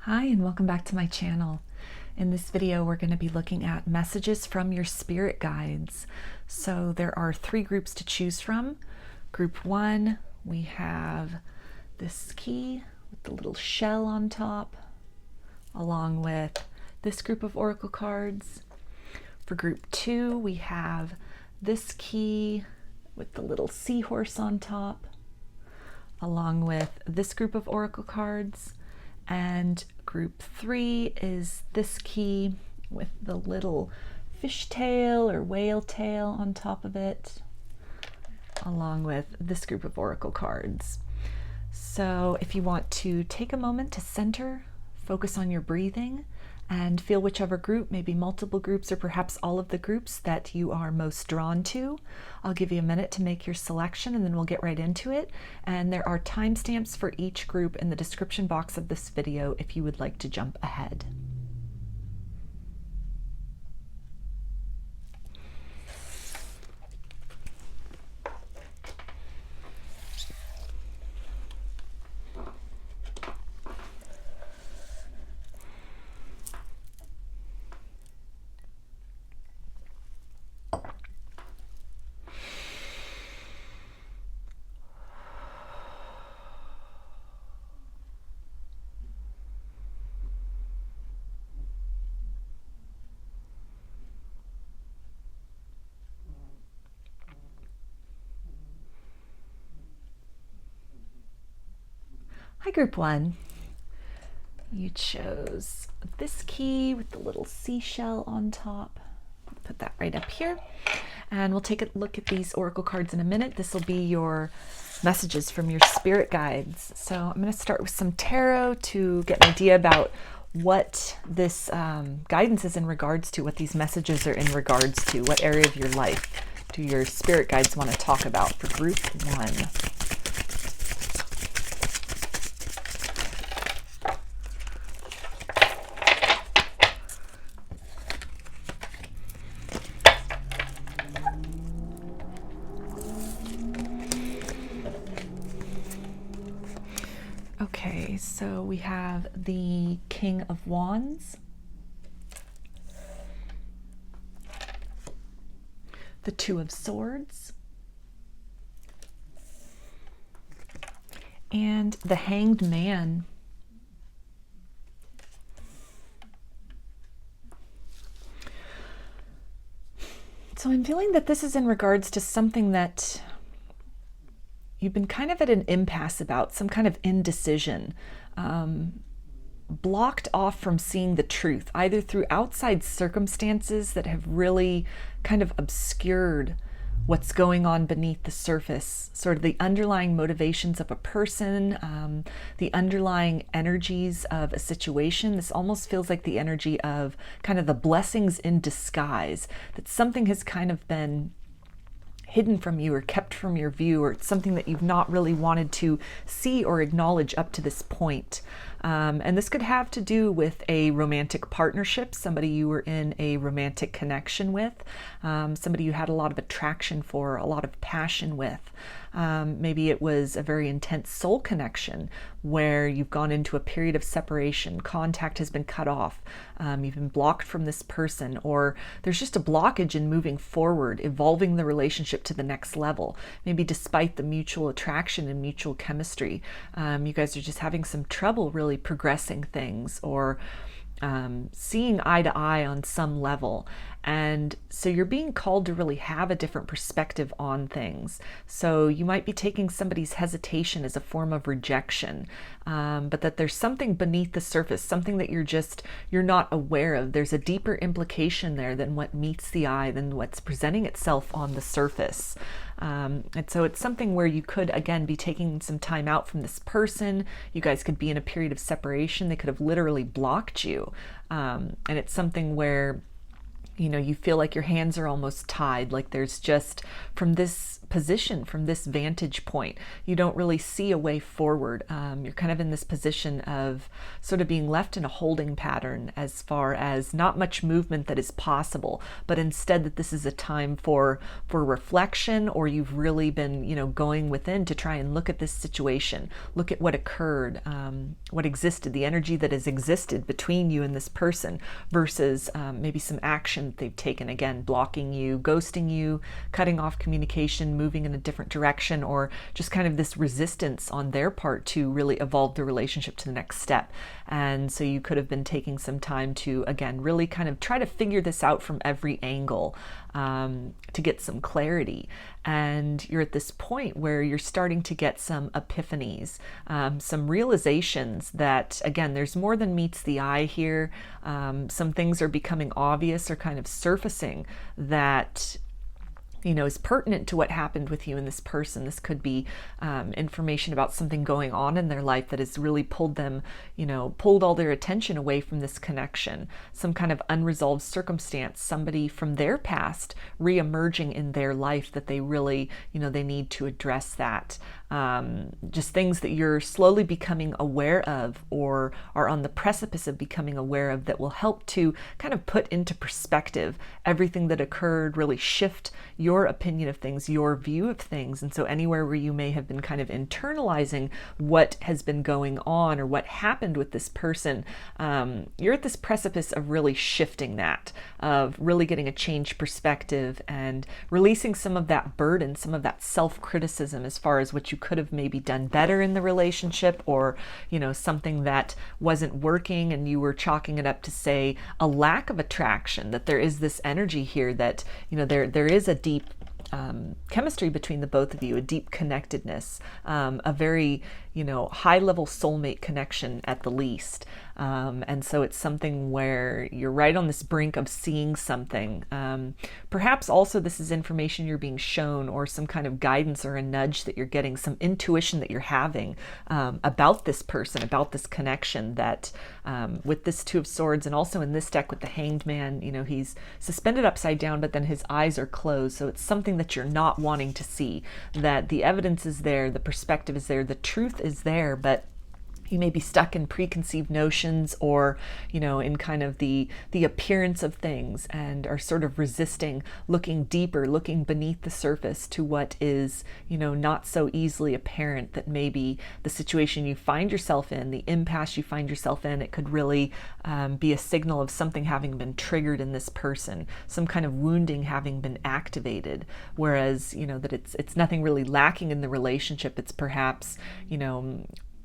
Hi, and welcome back to my channel. In this video, we're going to be looking at messages from your spirit guides. So there are three groups to choose from. Group one, we have this key with the little shell on top, along with this group of oracle cards. For group two, we have this key with the little seahorse on top, along with this group of oracle cards. And group three is this key with the little fishtail or whale tail on top of it, along with this group of oracle cards. So if you want to take a moment to center, focus on your breathing, and feel whichever group, maybe multiple groups or perhaps all of the groups that you are most drawn to. I'll give you a minute to make your selection and then we'll get right into it. And there are timestamps for each group in the description box of this video if you would like to jump ahead. Hi, group one. You chose this key with the little seashell on top. Put that right up here. And we'll take a look at these oracle cards in a minute. This will be your messages from your spirit guides. So I'm going to start with some tarot to get an idea about what this guidance is in regards to, what these messages are in regards to, what area of your life do your spirit guides want to talk about for group one. Okay, so we have the King of Wands, the Two of Swords, and the Hanged Man. So I'm feeling that this is in regards to something that you've been kind of at an impasse about, some kind of indecision, blocked off from seeing the truth, either through outside circumstances that have really kind of obscured what's going on beneath the surface, sort of the underlying motivations of a person, the underlying energies of a situation. This almost feels like the energy of kind of the blessings in disguise, that something has kind of been hidden from you or kept from your view, or it's something that you've not really wanted to see or acknowledge up to this point. And this could have to do with a romantic partnership, somebody you were in a romantic connection with, somebody you had a lot of attraction for, a lot of passion with. Maybe it was a very intense soul connection where you've gone into a period of separation, contact has been cut off, you've been blocked from this person, or there's just a blockage in moving forward, evolving the relationship to the next level. Maybe despite the mutual attraction and mutual chemistry, you guys are just having some trouble really progressing things or seeing eye to eye on some level. And so you're being called to really have a different perspective on things. So you might be taking somebody's hesitation as a form of rejection, but that there's something beneath the surface, something that you're not aware of. There's a deeper implication there than what meets the eye, than what's presenting itself on the surface. And so it's something where you could, again, be taking some time out from this person. You guys could be in a period of separation. They could have literally blocked you. And it's something where you feel like your hands are almost tied, like there's just, from this position, from this vantage point. You don't really see a way forward. You're kind of in this position of sort of being left in a holding pattern, as far as not much movement that is possible, but instead that this is a time for reflection, or you've really been, going within to try and look at this situation, look at what occurred, what existed, the energy that has existed between you and this person, versus maybe some action that they've taken, again, blocking you, ghosting you, cutting off communication, moving in a different direction, or just kind of this resistance on their part to really evolve the relationship to the next step. And so you could have been taking some time to, again, really kind of try to figure this out from every angle, to get some clarity. And you're at this point where you're starting to get some epiphanies, some realizations that, again, there's more than meets the eye here. Some things are becoming obvious, or kind of surfacing, that is pertinent to what happened with you and this person. This could be information about something going on in their life that has really pulled them, pulled all their attention away from this connection. Some kind of unresolved circumstance, somebody from their past re-emerging in their life that they really, they need to address that. Just things that you're slowly becoming aware of, or are on the precipice of becoming aware of, that will help to kind of put into perspective everything that occurred, really shift your opinion of things, your view of things. And so anywhere where you may have been kind of internalizing what has been going on, or what happened with this person, you're at this precipice of really shifting that, of really getting a changed perspective, and releasing some of that burden, some of that self-criticism, as far as what you could have maybe done better in the relationship, or something that wasn't working, and you were chalking it up to, say, a lack of attraction, that there is this energy here that there is a deep chemistry between the both of you, a deep connectedness, a very high level soulmate connection at the least. And so it's something where you're right on this brink of seeing something. Perhaps also this is information you're being shown, or some kind of guidance or a nudge that you're getting, some intuition that you're having about this person, about this connection, that with this Two of Swords, and also in this deck with the Hanged Man, he's suspended upside down, but then his eyes are closed. So it's something that you're not wanting to see, that the evidence is there, the perspective is there, the truth is there, but you may be stuck in preconceived notions, or in kind of the appearance of things, and are sort of resisting looking deeper, looking beneath the surface to what is not so easily apparent. That maybe the situation you find yourself in, the impasse you find yourself in, it could really be a signal of something having been triggered in this person, some kind of wounding having been activated, whereas that it's nothing really lacking in the relationship. It's perhaps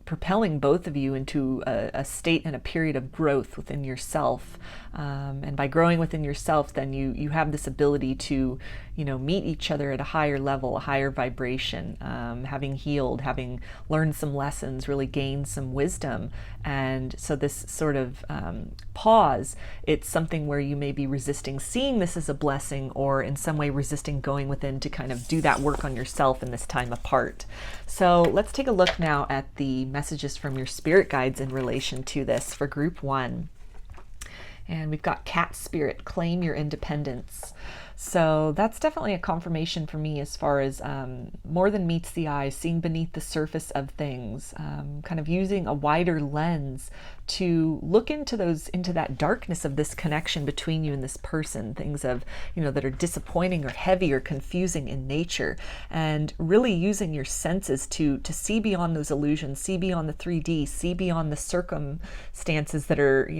propelling both of you into a state and a period of growth within yourself. And by growing within yourself, then you have this ability to, meet each other at a higher level, a higher vibration, having healed, having learned some lessons, really gained some wisdom. And so this sort of pause, it's something where you may be resisting seeing this as a blessing, or in some way resisting going within to kind of do that work on yourself in this time apart. So let's take a look now at the messages from your spirit guides in relation to this for group 1. And we've got Cat Spirit, claim your independence. So that's definitely a confirmation for me, as far as more than meets the eye, seeing beneath the surface of things, kind of using a wider lens to look into that darkness of this connection between you and this person, things of, that are disappointing or heavy or confusing in nature, and really using your senses to see beyond those illusions, see beyond the 3D, see beyond the circumstances that are,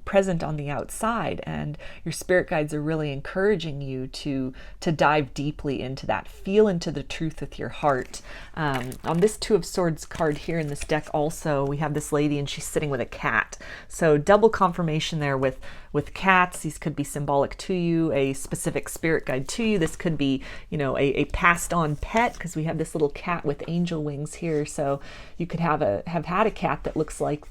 present on the outside. And your spirit guides are really encouraging you to dive deeply into that, feel into the truth with your heart. On this Two of Swords card here in this deck also, we have this lady, and she's sitting with a cat. So double confirmation there with cats. These could be symbolic to you, a specific spirit guide to you. This could be, a passed on pet, because we have this little cat with angel wings here. So you could have had a cat that looks like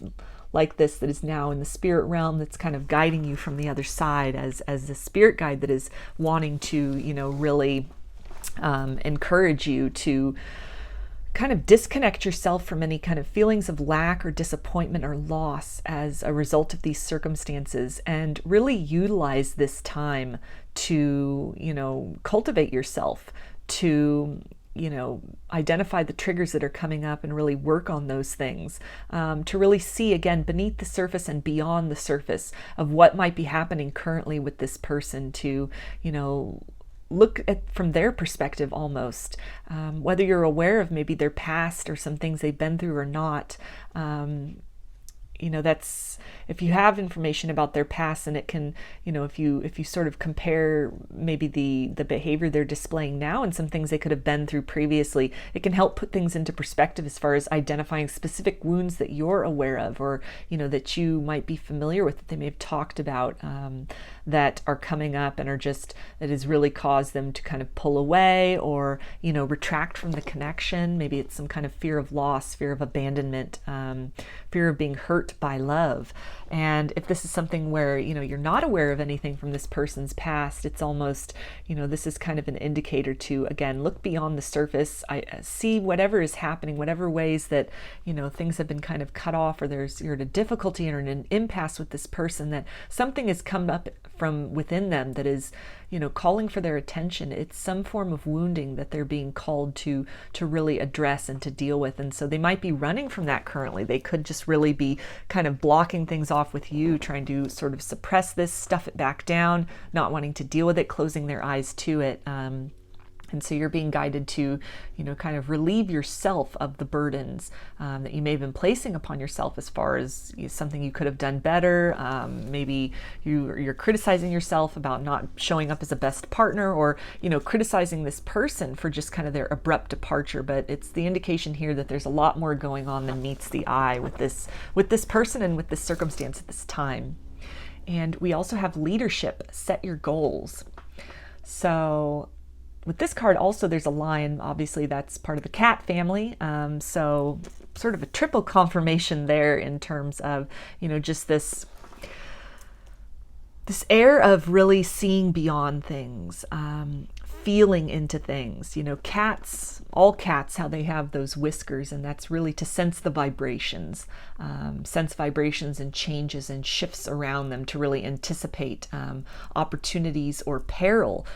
this, that is now in the spirit realm, that's kind of guiding you from the other side as a spirit guide that is wanting to, really encourage you to kind of disconnect yourself from any kind of feelings of lack or disappointment or loss as a result of these circumstances, and really utilize this time to, cultivate yourself, to identify the triggers that are coming up and really work on those things, to really see again beneath the surface and beyond the surface of what might be happening currently with this person, to look at from their perspective almost, whether you're aware of maybe their past or some things they've been through or not. That's, if you have information about their past, and it can, if you sort of compare maybe the behavior they're displaying now and some things they could have been through previously, it can help put things into perspective as far as identifying specific wounds that you're aware of, or that you might be familiar with, that they may have talked about, that are coming up and that has really caused them to kind of pull away, or retract from the connection. Maybe it's some kind of fear of loss, fear of abandonment, fear of being hurt by love. And if this is something where you're not aware of anything from this person's past, it's almost this is kind of an indicator to, again, look beyond the surface. I see whatever is happening, whatever ways that things have been kind of cut off, or you're at a difficulty or an impasse with this person, that something has come up from within them that is calling for their attention. It's some form of wounding that they're being called to really address and to deal with. And so they might be running from that currently. They could just really be kind of blocking things off with you, trying to sort of suppress this, stuff it back down, not wanting to deal with it, closing their eyes to it. And so you're being guided to, kind of relieve yourself of the burdens that you may have been placing upon yourself, as far as something you could have done better. Maybe you're criticizing yourself about not showing up as a best partner, or, criticizing this person for just kind of their abrupt departure. But it's the indication here that there's a lot more going on than meets the eye with this person and with this circumstance at this time. And we also have leadership, set your goals. So with this card also, there's a lion. Obviously, that's part of the cat family. So sort of a triple confirmation there in terms of, just this air of really seeing beyond things, feeling into things. Cats, all cats, how they have those whiskers, and that's really to sense the vibrations, and changes and shifts around them, to really anticipate opportunities or peril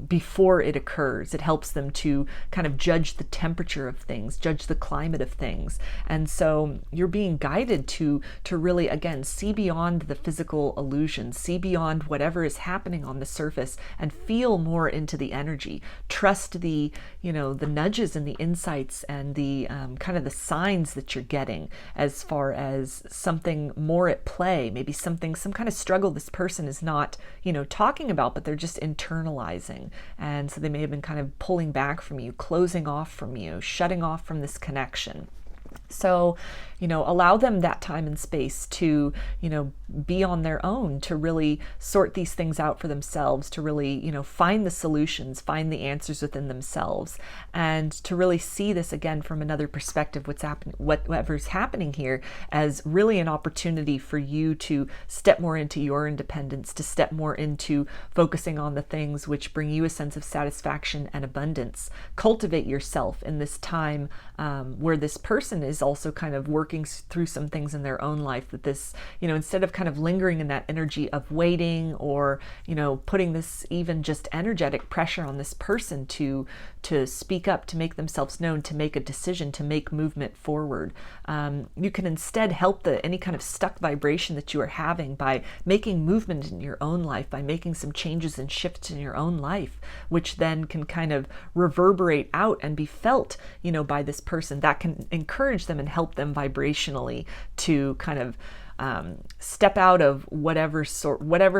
before it occurs. It helps them to kind of judge the temperature of things, judge the climate of things. And so you're being guided to really, again, see beyond the physical illusions, see beyond whatever is happening on the surface, and feel more into the energy. Trust the nudges and the insights and the kind of the signs that you're getting, as far as something more at play, maybe some kind of struggle this person is not, talking about, but they're just internalizing. And so they may have been kind of pulling back from you, closing off from you, shutting off from this connection. So, allow them that time and space to, be on their own, to really sort these things out for themselves, to really, find the solutions, find the answers within themselves, and to really see this again from another perspective, whatever's happening here, as really an opportunity for you to step more into your independence, to step more into focusing on the things which bring you a sense of satisfaction and abundance. Cultivate yourself in this time where this person is also kind of working through some things in their own life, that this, instead of kind of lingering in that energy of waiting, or, putting this even just energetic pressure on this person to speak up, to make themselves known, to make a decision, to make movement forward. You can instead help any kind of stuck vibration that you are having by making movement in your own life, by making some changes and shifts in your own life, which then can kind of reverberate out and be felt, by this person. That can encourage them and help them vibrationally to kind of step out of whatever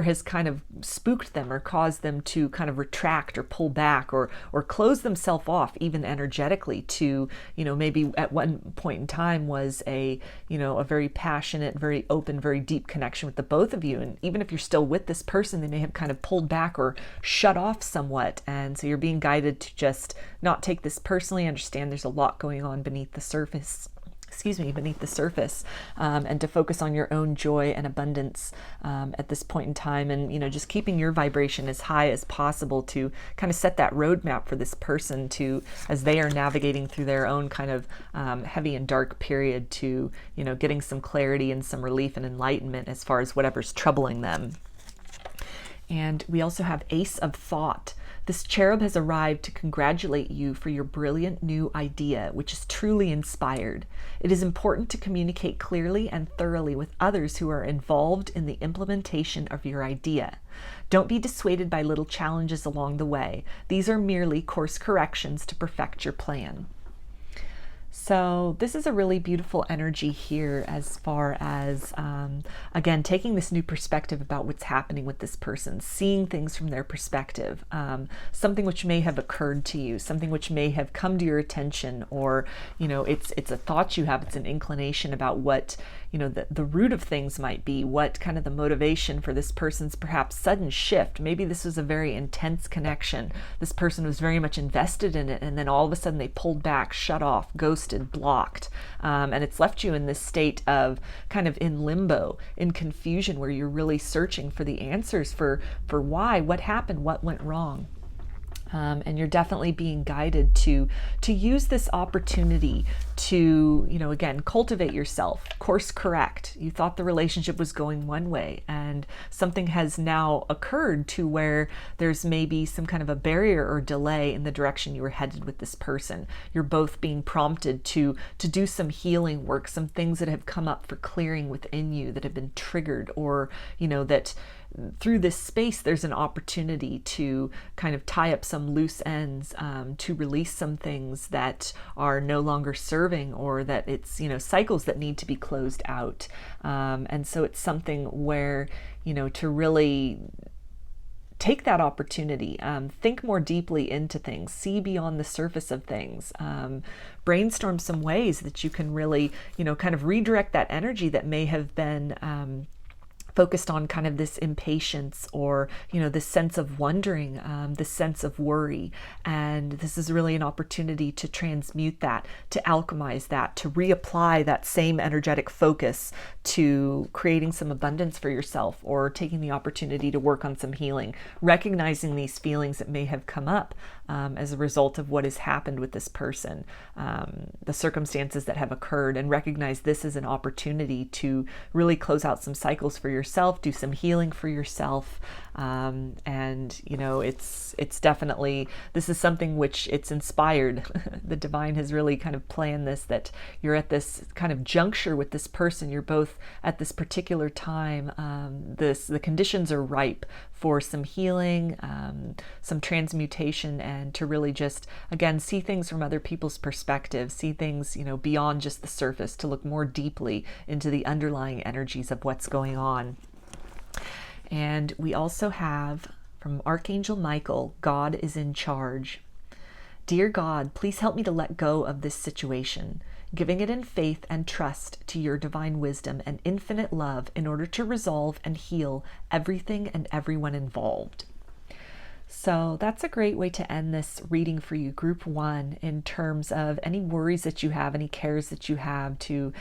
has kind of spooked them, or caused them to kind of retract or pull back, or close themselves off, even energetically, to, maybe at one point in time was a very passionate, very open, very deep connection with the both of you. And even if you're still with this person, they may have kind of pulled back or shut off somewhat. And so you're being guided to just not take this personally, understand there's a lot going on beneath the surface. And to focus on your own joy and abundance at this point in time, and just keeping your vibration as high as possible to kind of set that roadmap for this person to, as they are navigating through their own kind of heavy and dark period, to getting some clarity and some relief and enlightenment as far as whatever's troubling them. And we also have Ace of Thought. This cherub has arrived to congratulate you for your brilliant new idea, which is truly inspired. It is important to communicate clearly and thoroughly with others who are involved in the implementation of your idea. Don't be dissuaded by little challenges along the way. These are merely course corrections to perfect your plan. So this is a really beautiful energy here as far as, again, taking this new perspective about what's happening with this person, seeing things from their perspective, something which may have occurred to you, something which may have come to your attention, or, it's a thought you have, it's an inclination about what, the root of things might be, what kind of the motivation for this person's perhaps sudden shift. Maybe this was a very intense connection. This person was very much invested in it, and then all of a sudden they pulled back, shut off, ghosted, blocked, and it's left you in this state of kind of in limbo, in confusion, where you're really searching for the answers for why, what happened, what went wrong. And you're definitely being guided to use this opportunity to, again, cultivate yourself, course correct. You thought the relationship was going one way, and something has now occurred to where there's maybe some kind of a barrier or delay in the direction you were headed with this person. You're both being prompted to do some healing work, some things that have come up for clearing within you that have been triggered, or, that through this space, there's an opportunity to kind of tie up some loose ends, to release some things that are no longer serving, or that it's, cycles that need to be closed out. And so it's something where, to really take that opportunity, think more deeply into things, see beyond the surface of things, brainstorm some ways that you can really, kind of redirect that energy that may have been focused on kind of this impatience, or this sense of wondering, this sense of worry. And this is really an opportunity to transmute that, to alchemize that, to reapply that same energetic focus to creating some abundance for yourself, or taking the opportunity to work on some healing, recognizing these feelings that may have come up as a result of what has happened with this person, the circumstances that have occurred, and recognize this as an opportunity to really close out some cycles for yourself, do some healing for yourself. And it's definitely, this is something which it's inspired. The divine has really kind of planned this, that you're at this kind of juncture with this person. You're both at this particular time. The conditions are ripe for some healing, some transmutation, and to really just, again, see things from other people's perspective, see things, beyond just the surface, to look more deeply into the underlying energies of what's going on. And we also have from Archangel Michael, God is in charge. Dear God, please help me to let go of this situation, giving it in faith and trust to your divine wisdom and infinite love in order to resolve and heal everything and everyone involved. So that's a great way to end this reading for you, group 1, in terms of any worries that you have, any cares that you have, to,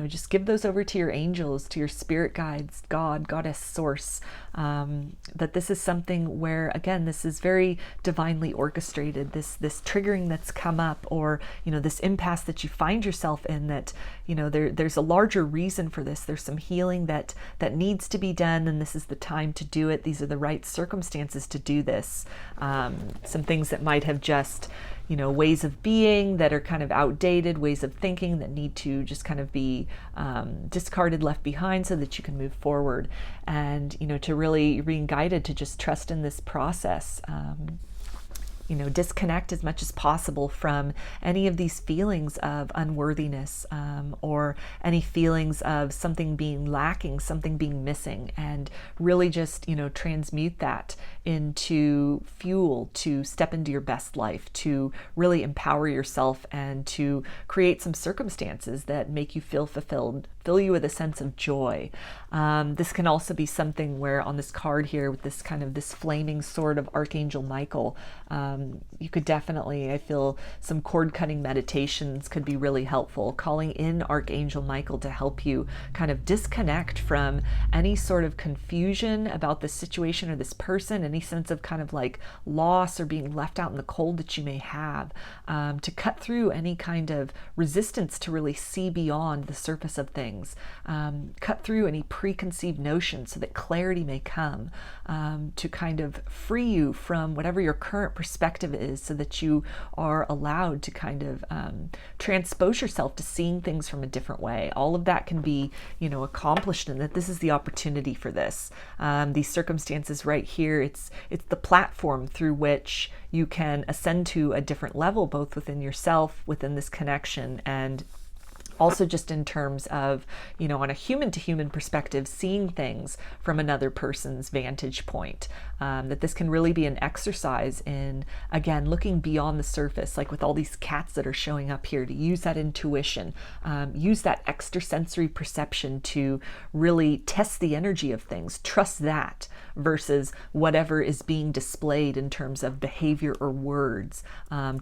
just give those over to your angels, to your spirit guides, God, Goddess, Source. That this is something where, again, this is very divinely orchestrated, this triggering that's come up, or, this impasse that you find yourself in, that, there's a larger reason for this. There's some healing that needs to be done, and this is the time to do it. These are the right circumstances to do this. Some things that might have just, ways of being that are kind of outdated, ways of thinking that need to just kind of be discarded, left behind, so that you can move forward. And, to really being guided to just trust in this process. Disconnect as much as possible from any of these feelings of unworthiness, or any feelings of something being lacking, something being missing, and really just, transmute that into fuel to step into your best life, to really empower yourself, and to create some circumstances that make you feel fulfilled, fill you with a sense of joy. This can also be something where on this card here with this kind of this flaming sword of Archangel Michael, you could definitely, I feel, some cord cutting meditations could be really helpful, calling in Archangel Michael to help you kind of disconnect from any sort of confusion about this situation or this person, any sense of kind of like loss or being left out in the cold that you may have, to cut through any kind of resistance to really see beyond the surface of things. things, cut through any preconceived notions so that clarity may come, to kind of free you from whatever your current perspective is, so that you are allowed to kind of transpose yourself to seeing things from a different way. All of that can be, accomplished, and that this is the opportunity for this. These circumstances right here, it's the platform through which you can ascend to a different level, both within yourself, within this connection, and also just in terms of, on a human to human perspective, seeing things from another person's vantage point. That this can really be an exercise in, again, looking beyond the surface, like with all these cats that are showing up here, to use that intuition, use that extrasensory perception to really test the energy of things. Trust that versus whatever is being displayed in terms of behavior or words,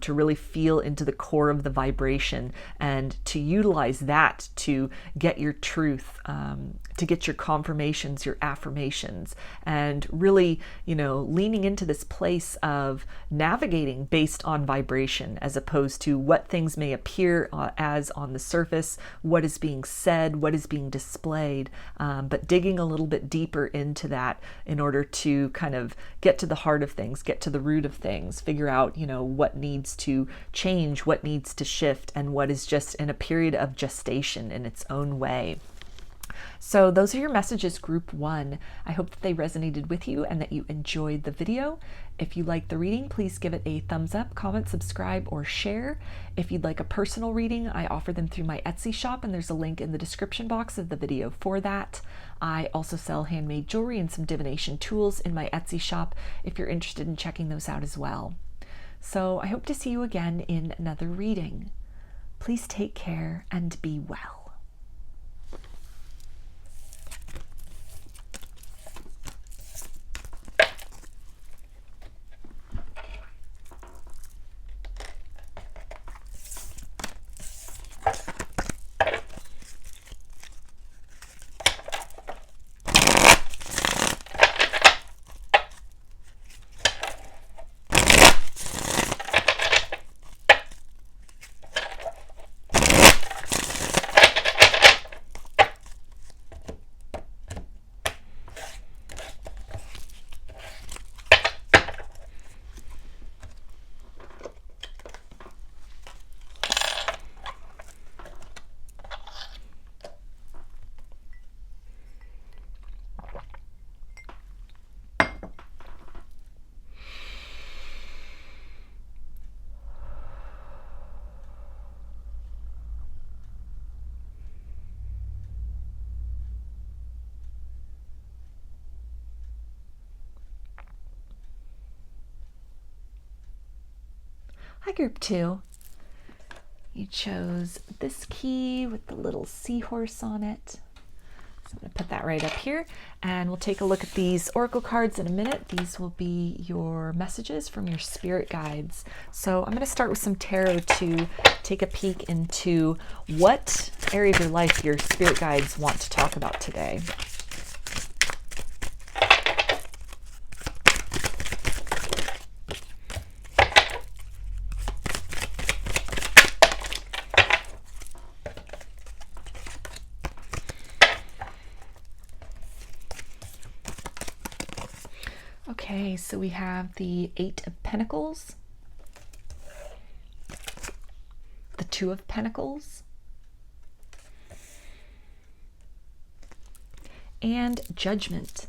to really feel into the core of the vibration and to utilize that to get your truth, to get your confirmations, your affirmations, and really, leaning into this place of navigating based on vibration, as opposed to what things may appear as on the surface, what is being said, what is being displayed, but digging a little bit deeper into that in order to kind of get to the heart of things, get to the root of things, figure out, what needs to change, what needs to shift, and what is just in a period of gestation in its own way. So those are your messages, group 1. I hope that they resonated with you and that you enjoyed the video. If you liked the reading, please give it a thumbs up, comment, subscribe, or share. If you'd like a personal reading, I offer them through my Etsy shop, and there's a link in the description box of the video for that. I also sell handmade jewelry and some divination tools in my Etsy shop if you're interested in checking those out as well. So I hope to see you again in another reading. Please take care and be well. Hi, group 2. You chose this key with the little seahorse on it. So I'm going to put that right up here, and we'll take a look at these oracle cards in a minute. These will be your messages from your spirit guides. So I'm going to start with some tarot to take a peek into what area of your life your spirit guides want to talk about today. Okay, so we have the 8 of Pentacles, the 2 of Pentacles, and Judgment.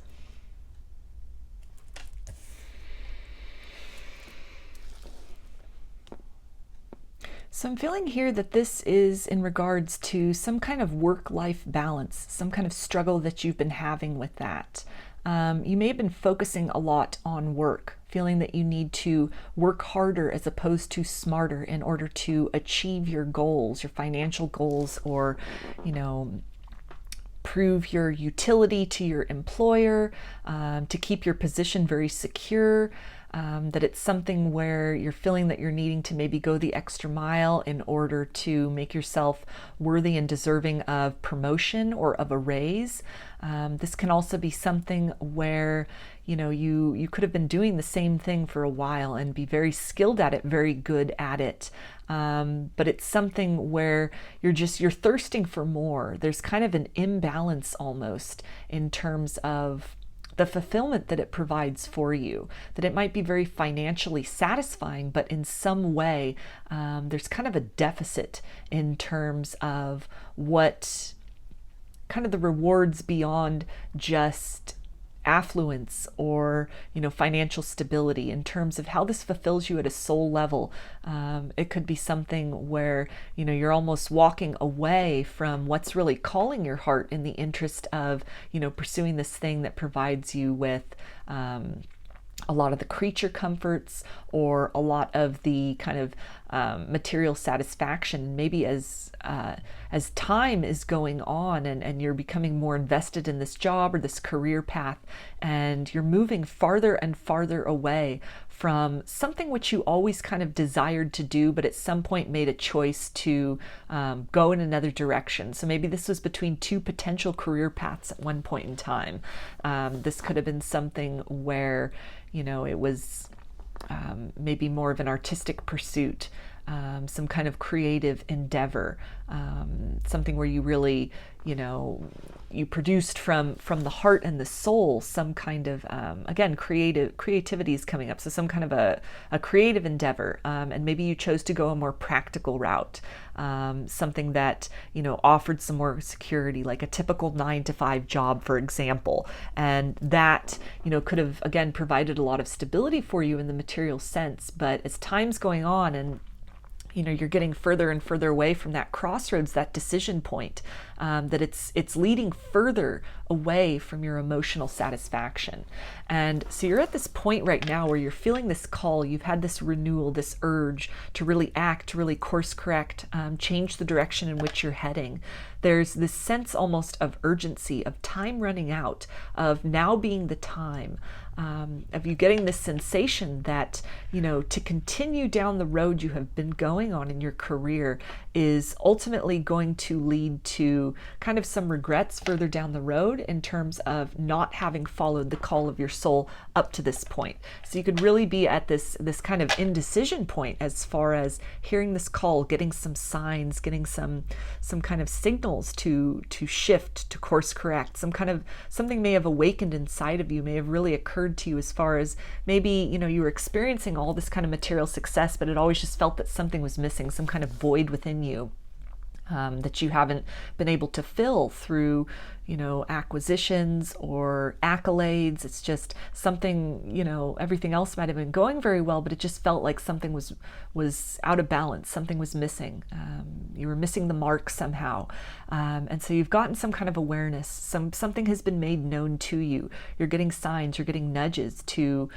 So I'm feeling here that this is in regards to some kind of work-life balance, some kind of struggle that you've been having with that. You may have been focusing a lot on work, feeling that you need to work harder as opposed to smarter in order to achieve your goals, your financial goals, or, prove your utility to your employer, to keep your position very secure. that it's something where you're feeling that you're needing to maybe go the extra mile in order to make yourself worthy and deserving of promotion or of a raise. This can also be something where you could have been doing the same thing for a while and be very skilled at it, very good at it. But it's something where you're thirsting for more. There's kind of an imbalance almost in terms of the fulfillment that it provides for you, that it might be very financially satisfying, but in some way, there's kind of a deficit in terms of what kind of the rewards beyond just affluence or financial stability, in terms of how this fulfills you at a soul level. It could be something where you're almost walking away from what's really calling your heart in the interest of pursuing this thing that provides you with a lot of the creature comforts or a lot of the kind of material satisfaction. Maybe as time is going on and you're becoming more invested in this job or this career path, and you're moving farther and farther away from something which you always kind of desired to do, but at some point made a choice to go in another direction. So maybe this was between two potential career paths at one point in time. This could have been something where it was maybe more of an artistic pursuit, some kind of creative endeavor, something where you really, you produced from the heart and the soul some kind of, again, creativity is coming up. So some kind of a creative endeavor, and maybe you chose to go a more practical route, something that, offered some more security, like a typical 9-to-5 job, for example. And that, could have, again, provided a lot of stability for you in the material sense. But as time's going on and you're getting further and further away from that crossroads, that decision point, that it's leading further away from your emotional satisfaction. And so you're at this point right now where you're feeling this call, you've had this renewal, this urge to really act, to really course correct, change the direction in which you're heading. There's this sense almost of urgency, of time running out, of now being the time, of you getting this sensation that, to continue down the road you have been going on in your career is ultimately going to lead to kind of some regrets further down the road in terms of not having followed the call of your soul up to this point. So you could really be at this kind of indecision point as far as hearing this call, getting some signs, getting some kind of signals to shift, to course correct. Something may have awakened inside of you, may have really occurred to you as far as maybe, you were experiencing all this kind of material success, but it always just felt that something was missing, some kind of void within you. That you haven't been able to fill through, acquisitions or accolades. It's just something, everything else might have been going very well, but it just felt like something was out of balance. Something was missing. You were missing the mark somehow. And so you've gotten some kind of awareness. Something has been made known to you. You're getting signs, you're getting nudges to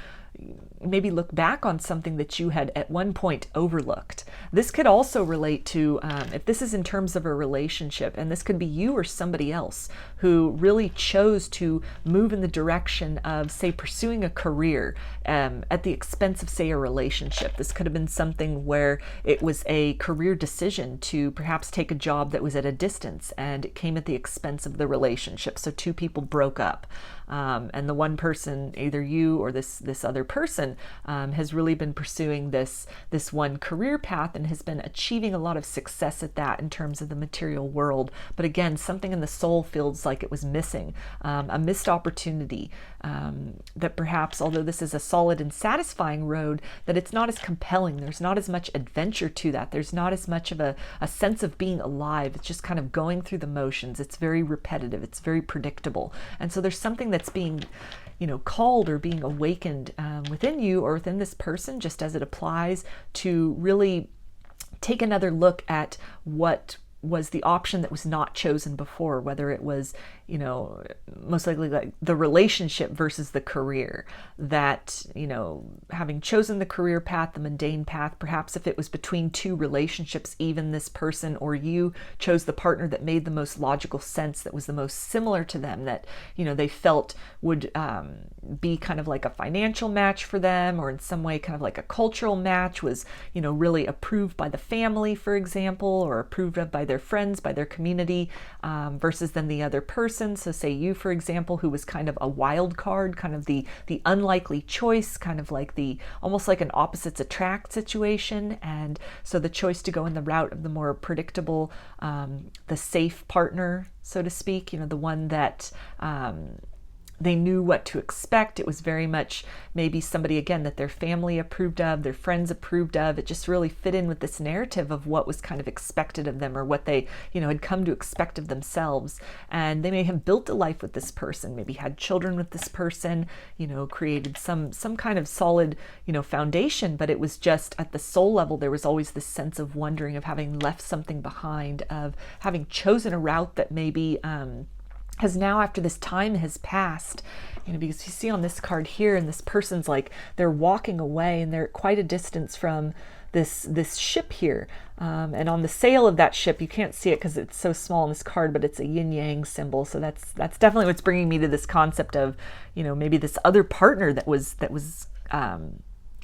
maybe look back on something that you had at one point overlooked. This could also relate to, if this is in terms of a relationship, and this could be you or somebody else who really chose to move in the direction of, say, pursuing a career at the expense of, say, a relationship. This could have been something where it was a career decision to perhaps take a job that was at a distance and it came at the expense of the relationship. So two people broke up. And the one person, either you or this other person, has really been pursuing this one career path and has been achieving a lot of success at that in terms of the material world. But again, something in the soul feels like it was missing, a missed opportunity, that perhaps, although this is a solid and satisfying road, that it's not as compelling. There's not as much adventure to that. There's not as much of a sense of being alive. It's just kind of going through the motions. It's very repetitive. It's very predictable. And so there's something that's being called or being awakened within you or within this person, just as it applies to really take another look at what was the option that was not chosen before, whether it was, most likely like the relationship versus the career. That, having chosen the career path, the mundane path, perhaps if it was between two relationships, even this person or you chose the partner that made the most logical sense, that was the most similar to them, that, they felt would be kind of like a financial match for them, or in some way kind of like a cultural match, was, really approved by the family, for example, or approved of by their friends, by their community, versus then the other person. So say you, for example, who was kind of a wild card, kind of the unlikely choice, kind of like almost like an opposites attract situation. And so the choice to go in the route of the more predictable, the safe partner, so to speak, the one that they knew what to expect. It was very much maybe somebody, again, that their family approved of, their friends approved of. It just really fit in with this narrative of what was kind of expected of them, or what they, had come to expect of themselves. And they may have built a life with this person, maybe had children with this person, created some kind of solid, foundation. But it was just at the soul level, there was always this sense of wondering, of having left something behind, of having chosen a route that maybe has now, after this time has passed, because you see on this card here, and this person's like, they're walking away and they're at quite a distance from this ship here. And on the sail of that ship, you can't see it because it's so small in this card, but it's a yin-yang symbol. So that's definitely what's bringing me to this concept of, maybe this other partner that was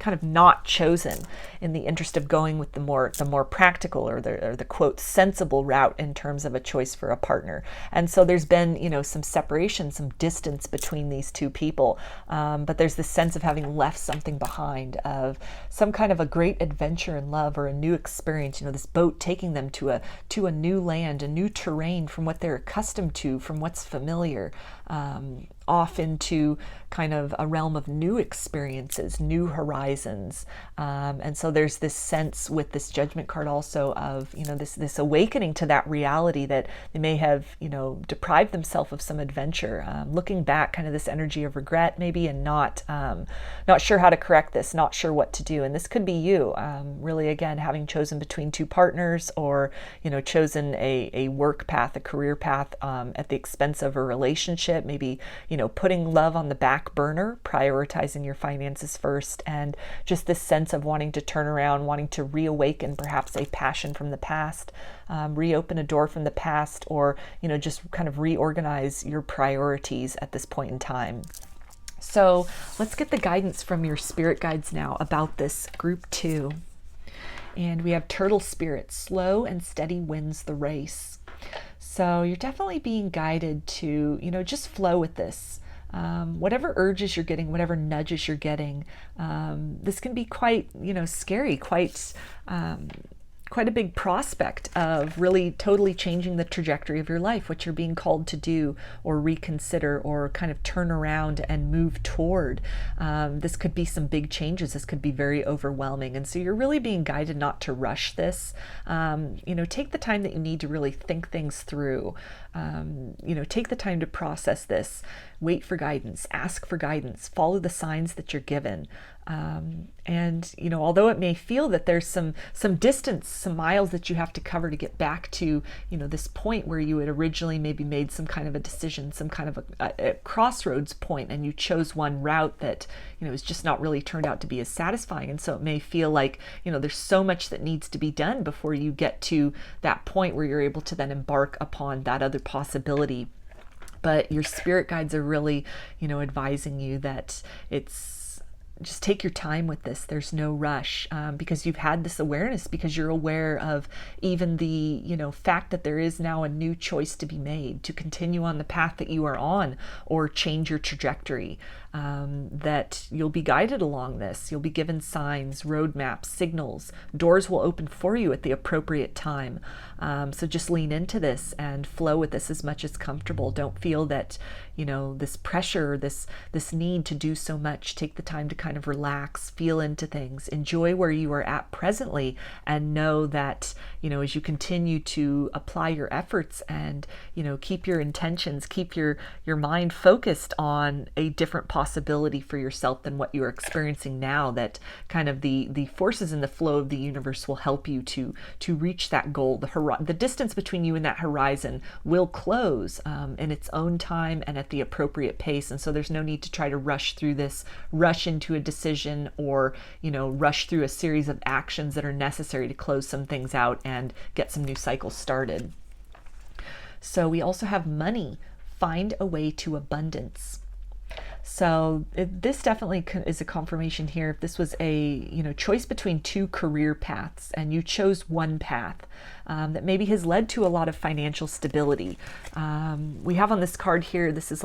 kind of not chosen in the interest of going with the more practical, or the quote sensible route in terms of a choice for a partner. And so there's been some separation, some distance between these two people, but there's this sense of having left something behind, of some kind of a great adventure in love, or a new experience, this boat taking them to a new land, a new terrain from what they're accustomed to, from what's familiar, off into kind of a realm of new experiences, new horizons. And so there's this sense with this Judgment card also of, this awakening to that reality, that they may have, deprived themselves of some adventure, looking back, kind of this energy of regret maybe, and not sure how to correct this, not sure what to do. And this could be you, really, again, having chosen between two partners, or, chosen a work path, a career path, at the expense of a relationship, maybe, putting love on the back burner, prioritizing your finances first, and just this sense of wanting to turn around, wanting to reawaken perhaps a passion from the past, reopen a door from the past, or, just kind of reorganize your priorities at this point in time. So let's get the guidance from your spirit guides now about this group 2. And we have Turtle Spirit, slow and steady wins the race. So you're definitely being guided to, just flow with this. Whatever urges you're getting, whatever nudges you're getting, this can be quite, scary, quite a big prospect of really totally changing the trajectory of your life, what you're being called to do, or reconsider, or kind of turn around and move toward. This could be some big changes. This could be very overwhelming. And so you're really being guided not to rush this. Take the time that you need to really think things through. Take the time to process this, wait for guidance, ask for guidance, follow the signs that you're given. And although it may feel that there's some distance, some miles that you have to cover to get back to, this point where you had originally maybe made some kind of a decision, some kind of a crossroads point, and you chose one route that, is just not really turned out to be as satisfying. And so it may feel like, there's so much that needs to be done before you get to that point where you're able to then embark upon that other possibility. But your spirit guides are really, advising you that just take your time with this. There's no rush, because you've had this awareness, because you're aware of even the, fact that there is now a new choice to be made, to continue on the path that you are on, or change your trajectory. That you'll be guided along this. You'll be given signs, roadmaps, signals. Doors will open for you at the appropriate time. So just lean into this and flow with this as much as comfortable. Don't feel that, this pressure, this need to do so much. Take the time to kind kind of relax, feel into things, enjoy where you are at presently, and know that, as you continue to apply your efforts and, keep your intentions, keep your mind focused on a different possibility for yourself than what you are experiencing now, that kind of the forces in the flow of the universe will help you to reach that goal. The distance between you and that horizon will close in its own time and at the appropriate pace. And so there's no need to try to rush through this, rush into a decision, or, rush through a series of actions that are necessary to close some things out and get some new cycles started. So we also have money. Find a way to abundance. So this definitely is a confirmation here. If this was a choice between two career paths and you chose one path that maybe has led to a lot of financial stability. We have on this card here, this is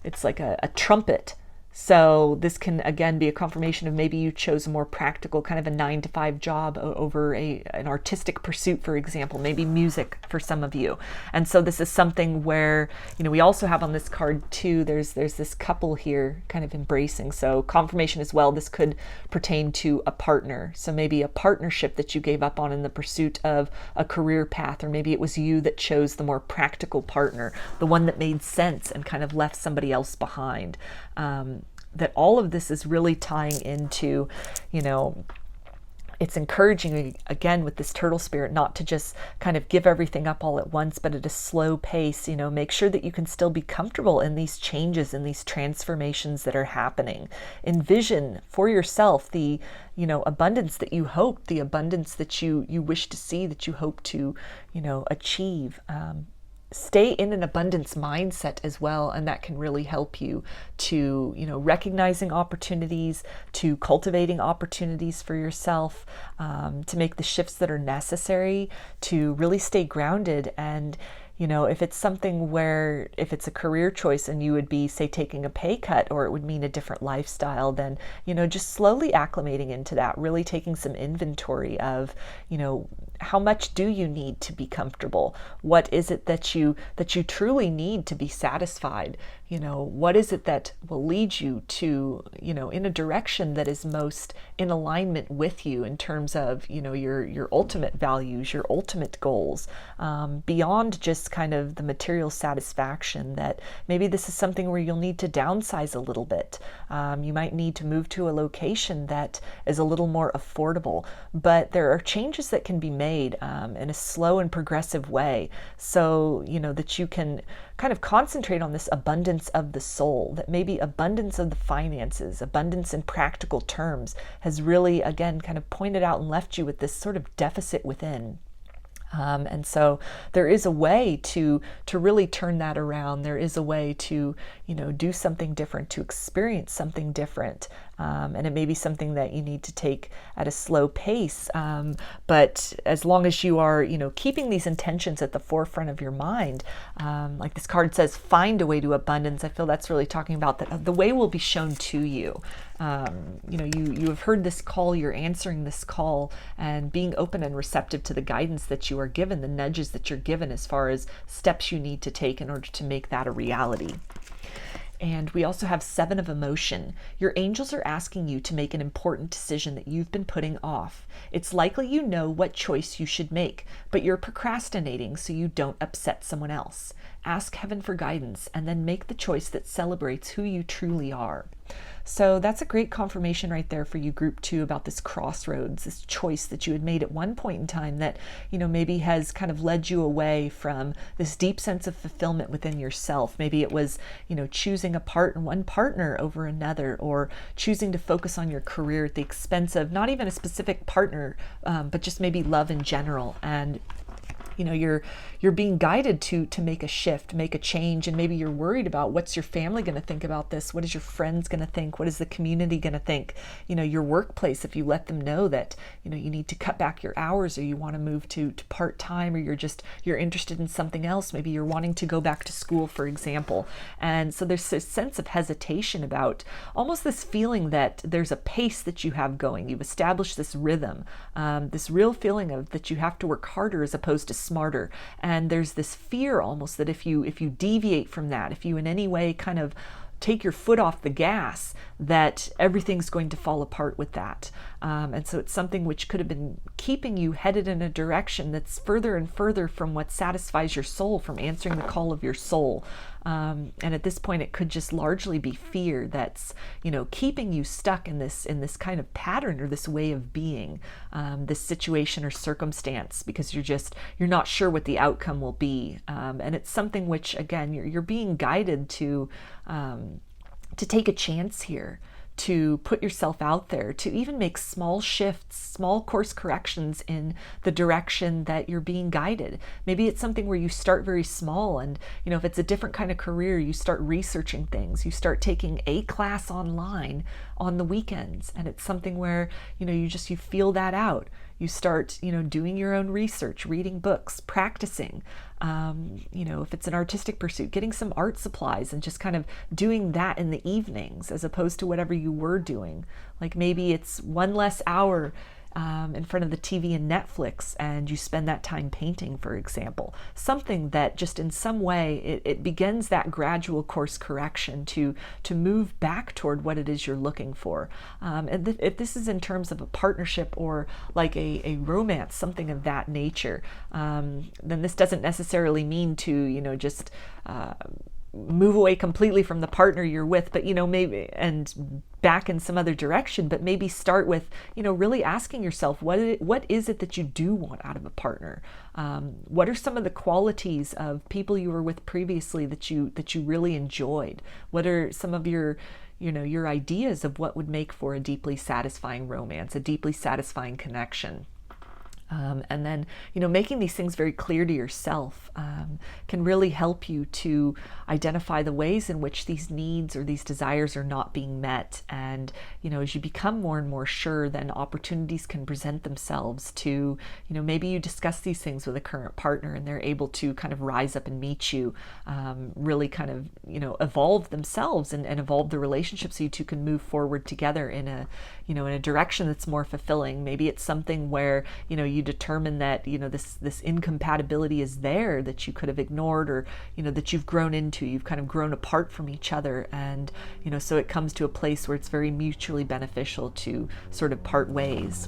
it's like a trumpet. So this can, again, be a confirmation of maybe you chose a more practical kind of a 9-to-5 job over an artistic pursuit, for example, maybe music for some of you. And so this is something where, we also have on this card too, there's this couple here kind of embracing. So confirmation as well, this could pertain to a partner. So maybe a partnership that you gave up on in the pursuit of a career path, or maybe it was you that chose the more practical partner, the one that made sense and kind of left somebody else behind. That all of this is really tying into, it's encouraging you, again, with this turtle spirit, not to just kind of give everything up all at once, but at a slow pace. Make sure that you can still be comfortable in these changes, in these transformations that are happening. Envision for yourself the, abundance that you hope, the abundance that you wish to see, that you hope to, achieve. Stay in an abundance mindset as well, and that can really help you to, recognizing opportunities, to cultivating opportunities for yourself, to make the shifts that are necessary, to really stay grounded. And if it's something where, if it's a career choice and you would be, say, taking a pay cut, or it would mean a different lifestyle, then, just slowly acclimating into that, really taking some inventory of, how much do you need to be comfortable? What is it that you truly need to be satisfied? What is it that will lead you to, in a direction that is most in alignment with you in terms of, your ultimate values, your ultimate goals, beyond just kind of the material satisfaction. That maybe this is something where you'll need to downsize a little bit. You might need to move to a location that is a little more affordable, but there are changes that can be made in a slow and progressive way, so that you can kind of concentrate on this abundance of the soul, that maybe abundance of the finances, abundance in practical terms, has really, again, kind of pointed out and left you with this sort of deficit within. And so there is a way to really turn that around. There is a way to, do something different, to experience something different. And it may be something that you need to take at a slow pace. But as long as you are, keeping these intentions at the forefront of your mind, like this card says, find a way to abundance. I feel that's really talking about that the way will be shown to you. You have heard this call, you're answering this call, and being open and receptive to the guidance that you are given, the nudges that you're given as far as steps you need to take in order to make that a reality. And we also have 7 of emotion. Your angels are asking you to make an important decision that you've been putting off. It's likely you know what choice you should make, but you're procrastinating so you don't upset someone else. Ask heaven for guidance and then make the choice that celebrates who you truly are. So that's a great confirmation right there for you, group 2, about this crossroads, this choice that you had made at one point in time that, maybe has kind of led you away from this deep sense of fulfillment within yourself. Maybe it was, choosing one partner over another, or choosing to focus on your career at the expense of not even a specific partner, but just maybe love in general. And you're being guided to make a shift, make a change, and maybe you're worried about what's your family going to think about this, what is your friends going to think, what is the community going to think, your workplace, if you let them know that you need to cut back your hours, or you want to move to part-time, or you're interested in something else, maybe you're wanting to go back to school, for example. And so there's a sense of hesitation about almost this feeling that there's a pace that you have going, you've established this rhythm, this real feeling of that you have to work harder as opposed to smarter. And there's this fear almost that if you deviate from that, if you in any way kind of take your foot off the gas, that everything's going to fall apart with that. And so it's something which could have been keeping you headed in a direction that's further and further from what satisfies your soul, from answering the call of your soul. And at this point, it could just largely be fear that's, keeping you stuck in this kind of pattern or this way of being, this situation or circumstance, because you're not sure what the outcome will be. And it's something which, again, you're being guided to take a chance here, to put yourself out there, to even make small shifts, small course corrections in the direction that you're being guided. Maybe it's something where you start very small, and if it's a different kind of career, you start researching things, you start taking a class online on the weekends, and it's something where you feel that out. You start doing your own research, reading books, practicing. If it's an artistic pursuit, getting some art supplies and just kind of doing that in the evenings as opposed to whatever you were doing. Like maybe it's one less hour in front of the TV and Netflix, and you spend that time painting, for example. Something that just in some way, it begins that gradual course correction to move back toward what it is you're looking for. And if this is in terms of a partnership or like a romance, something of that nature, then this doesn't necessarily mean to, just move away completely from the partner you're with, but maybe and back in some other direction, but maybe start with really asking yourself, what is it that you do want out of a partner? What are some of the qualities of people you were with previously that you really enjoyed? What are some of your ideas of what would make for a deeply satisfying romance, a deeply satisfying connection? And then, making these things very clear to yourself can really help you to identify the ways in which these needs or these desires are not being met. And, as you become more and more sure, then opportunities can present themselves to, maybe you discuss these things with a current partner and they're able to kind of rise up and meet you, really kind of, evolve themselves and evolve the relationship so you two can move forward together in a direction that's more fulfilling. Maybe it's something where, you determine that, this incompatibility is there that you could have ignored, or, that you've grown into, you've kind of grown apart from each other. And, so it comes to a place where it's very mutually beneficial to sort of part ways.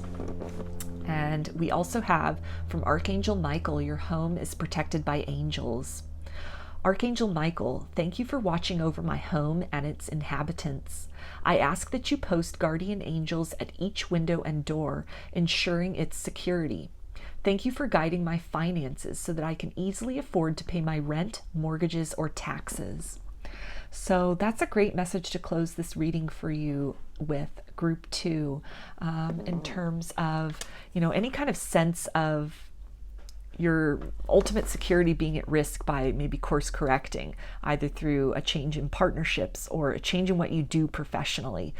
And we also have from Archangel Michael, your home is protected by angels. Archangel Michael, thank you for watching over my home and its inhabitants. I ask that you post guardian angels at each window and door, ensuring its security. Thank you for guiding my finances so that I can easily afford to pay my rent, mortgages, or taxes. So that's a great message to close this reading for you with, group 2, in terms of, any kind of sense of your ultimate security being at risk by maybe course correcting, either through a change in partnerships or a change in what you do professionally.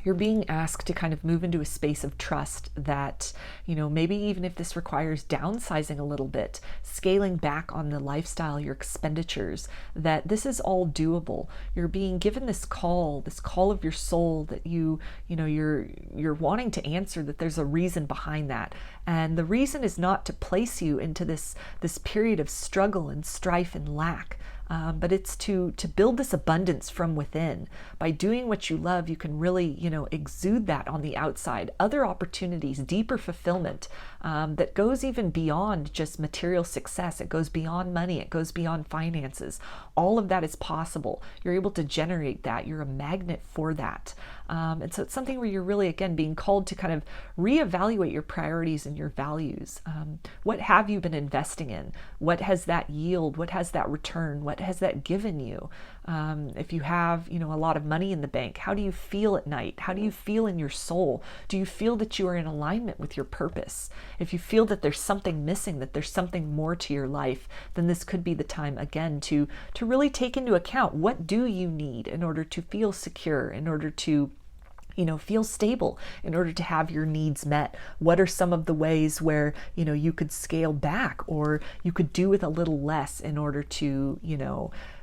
You're being asked to kind of move into a space of trust that, maybe even if this requires downsizing a little bit, scaling back on the lifestyle, your expenditures, that this is all doable. You're being given this call of your soul that you're wanting to answer, that there's a reason behind that. And the reason is not to place you into this period of struggle and strife and lack. But it's to build this abundance from within. By doing what you love, you can really, exude that on the outside. Other opportunities, deeper fulfillment that goes even beyond just material success. It goes beyond money. It goes beyond finances. All of that is possible. You're able to generate that. You're a magnet for that. And so it's something where you're really, again, being called to kind of reevaluate your priorities and your values. What have you been investing in? What has that yield? What has that return? What has that given you? If you have, a lot of money in the bank, how do you feel at night? How do you feel in your soul? Do you feel that you are in alignment with your purpose? If you feel that there's something missing, that there's something more to your life, then this could be the time, again, to really take into account, what do you need in order to feel secure, in order to feel stable, in order to have your needs met? What are some of the ways where, you could scale back, or you could do with a little less in order to,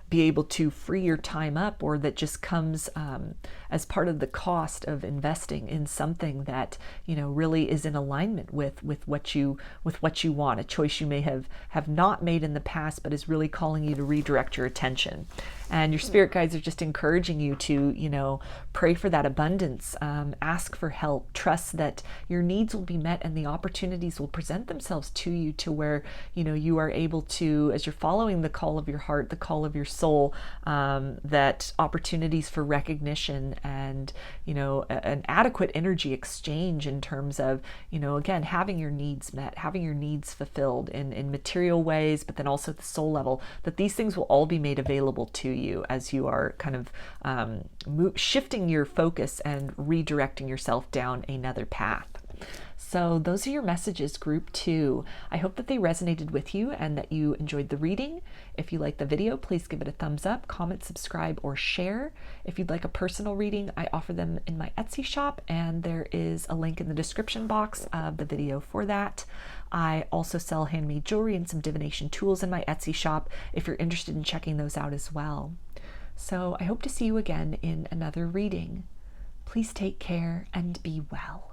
be able to free your time up, or that just comes as part of the cost of investing in something that, really is in alignment with what you want, a choice you may have not made in the past, but is really calling you to redirect your attention. And your spirit guides are just encouraging you to, you know, pray for that abundance, ask for help, trust that your needs will be met and the opportunities will present themselves to you to where, you know, you are able to, as you're following the call of your heart, the call of your soul, that opportunities for recognition and, you know, an adequate energy exchange in terms of, you know, again, having your needs met, having your needs fulfilled in material ways, but then also at the soul level, that these things will all be made available to you as you are kind of shifting your focus and redirecting yourself down another path. So those are your messages, group 2. I hope that they resonated with you and that you enjoyed the reading. If you like the video, please give it a thumbs up, comment, subscribe, or share. If you'd like a personal reading, I offer them in my Etsy shop, and there is a link in the description box of the video for that. I also sell handmade jewelry and some divination tools in my Etsy shop if you're interested in checking those out as well. So I hope to see you again in another reading. Please take care and be well.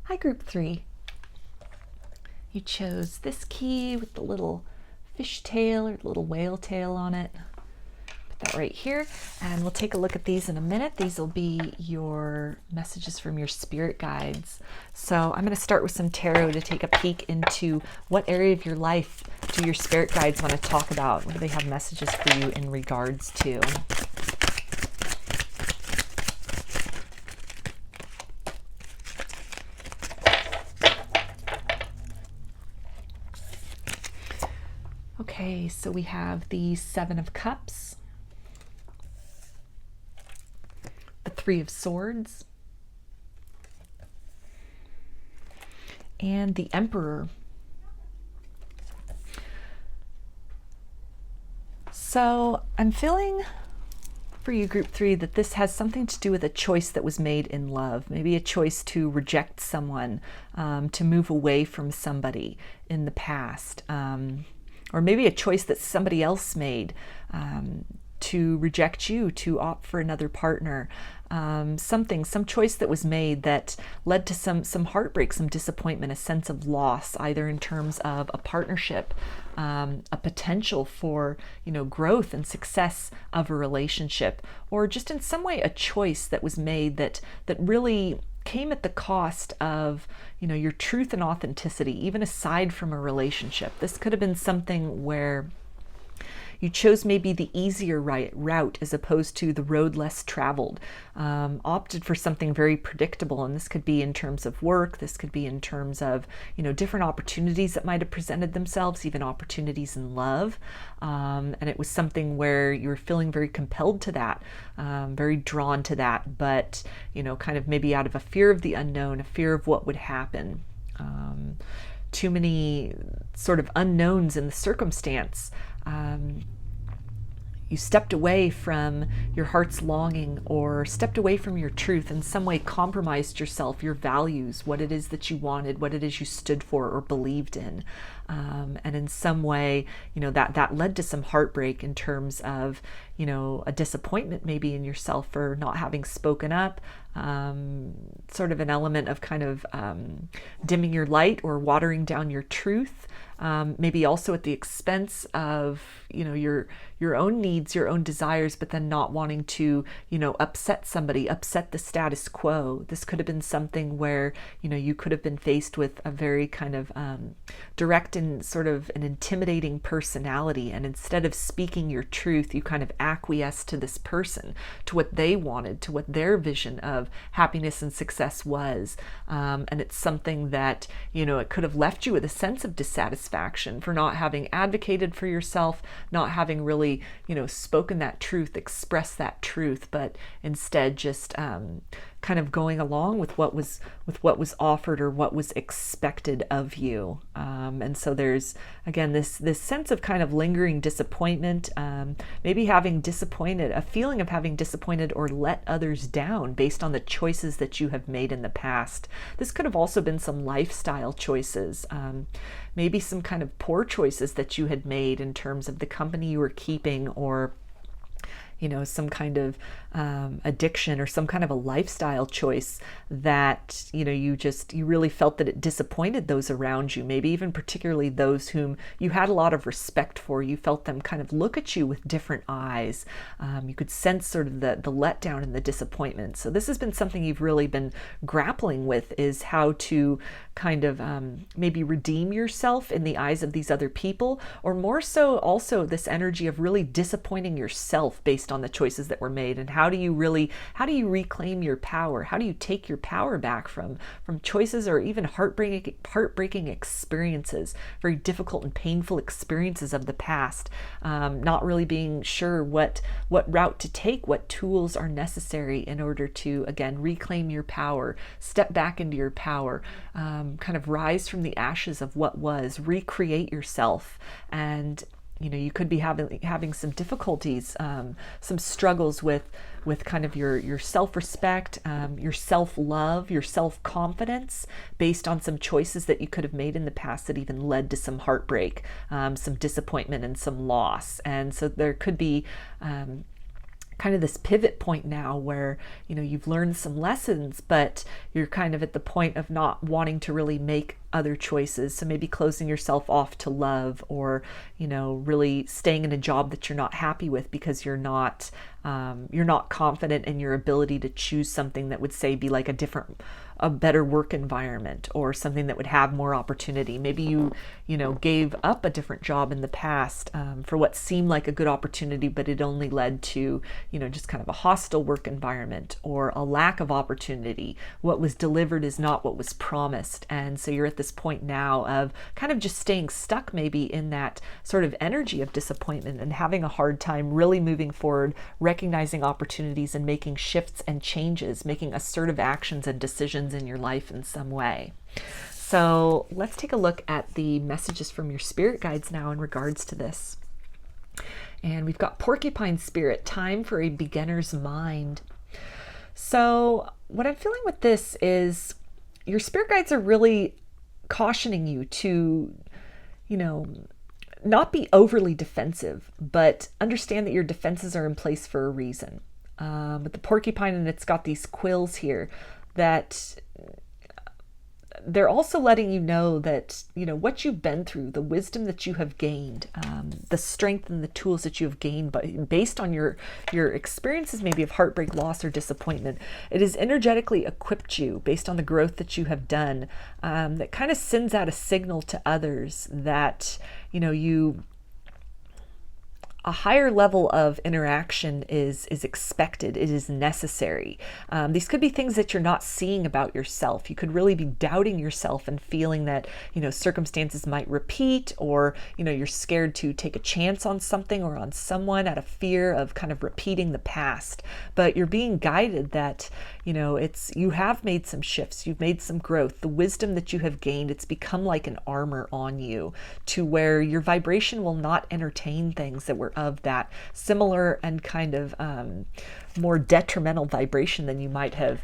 Hi, group 3. You chose this key with the little fish tail or little whale tail on it. Put that right here, and we'll take a look at these in a minute. These will be your messages from your spirit guides. So I'm going to start with some tarot to take a peek into what area of your life do your spirit guides want to talk about. What do they have messages for you in regards to? Okay, so we have the 7 of Cups, the 3 of Swords, and the Emperor. So I'm feeling for you, group 3, that this has something to do with a choice that was made in love, maybe a choice to reject someone, to move away from somebody in the past. Or maybe a choice that somebody else made to reject you, to opt for another partner. Some choice that was made that led to some heartbreak, some disappointment, a sense of loss, either in terms of a partnership, a potential for, you know, growth and success of a relationship, or just in some way a choice that was made that really came at the cost of, you know, your truth and authenticity, even aside from a relationship. This could have been something where you chose maybe the easier route as opposed to the road less traveled, opted for something very predictable. And this could be in terms of work. This could be in terms of, you know, different opportunities that might have presented themselves, even opportunities in love. And it was something where you were feeling very compelled to that, very drawn to that, but, you know, kind of maybe out of a fear of the unknown, a fear of what would happen. Too many sort of unknowns in the circumstance. You stepped away from your heart's longing, or stepped away from your truth, in some way compromised yourself, your values, what it is that you wanted, what it is you stood for or believed in. And in some way, you know, that led to some heartbreak in terms of, you know, a disappointment maybe in yourself for not having spoken up, sort of an element of kind of dimming your light or watering down your truth. maybe also at the expense of, your own needs, your own desires, but then not wanting to, upset somebody, upset the status quo. This could have been something where, you could have been faced with a very kind of direct and sort of an intimidating personality. And instead of speaking your truth, you kind of acquiesce to this person, to what they wanted, to what their vision of happiness and success was. And it's something that, it could have left you with a sense of dissatisfaction for not having advocated for yourself, not having really, spoken that truth, expressed that truth, but instead just kind of going along with what was offered or what was expected of you. And so there's, again, this sense of kind of lingering disappointment, maybe having disappointed, a feeling of having disappointed or let others down based on the choices that you have made in the past. This could have also been some lifestyle choices, maybe some kind of poor choices that you had made in terms of the company you were keeping, or some kind of addiction or some kind of a lifestyle choice that, you really felt that it disappointed those around you, maybe even particularly those whom you had a lot of respect for. You felt them kind of look at you with different eyes. You could sense sort of the letdown and the disappointment. So this has been something you've really been grappling with, is how to kind of maybe redeem yourself in the eyes of these other people, or more so also this energy of really disappointing yourself based on the choices that were made. And how do you reclaim your power? How do you take your power back from choices or even heartbreaking experiences, very difficult and painful experiences of the past, not really being sure what route to take, what tools are necessary in order to, again, reclaim your power, step back into your power, kind of rise from the ashes of what was, recreate yourself. And you could be having some difficulties, some struggles with kind of your self-respect, your self-love, your self-confidence, based on some choices that you could have made in the past that even led to some heartbreak, some disappointment, and some loss. And so there could be kind of this pivot point now where, you've learned some lessons, but you're kind of at the point of not wanting to really make other choices. So maybe closing yourself off to love, or, really staying in a job that you're not happy with because you're not confident in your ability to choose something that would, say, be like a better work environment, or something that would have more opportunity. Maybe you gave up a different job in the past for what seemed like a good opportunity, but it only led to, just kind of a hostile work environment or a lack of opportunity. What was delivered is not what was promised. And so you're at this point now of kind of just staying stuck maybe in that sort of energy of disappointment and having a hard time really moving forward, recognizing opportunities and making shifts and changes, making assertive actions and decisions in your life in some way. So let's take a look at the messages from your spirit guides now in regards to this. And we've got Porcupine Spirit, time for a beginner's mind. So what I'm feeling with this is your spirit guides are really cautioning you to, not be overly defensive, but understand that your defenses are in place for a reason. With the porcupine, and it's got these quills here, that they're also letting you know that, what you've been through, the wisdom that you have gained, the strength and the tools that you have gained, but based on your experiences maybe of heartbreak, loss, or disappointment, it has energetically equipped you based on the growth that you have done, that kind of sends out a signal to others that, a higher level of interaction is expected. It is necessary. These could be things that you're not seeing about yourself. You could really be doubting yourself and feeling that, circumstances might repeat, or, you're scared to take a chance on something or on someone out of fear of kind of repeating the past. But you're being guided that, you have made some shifts. You've made some growth. The wisdom that you have gained, it's become like an armor on you, to where your vibration will not entertain things that were of that similar and kind of more detrimental vibration than you might have,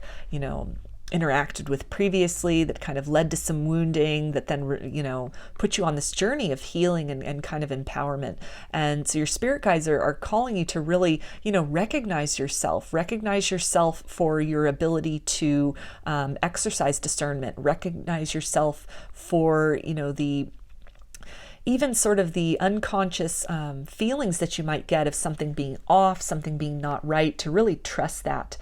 interacted with previously, that kind of led to some wounding, that then, put you on this journey of healing and kind of empowerment. And so your spirit guides are calling you to really, recognize yourself for your ability to exercise discernment, recognize yourself for, even sort of the unconscious feelings that you might get of something being off, something being not right, to really trust that.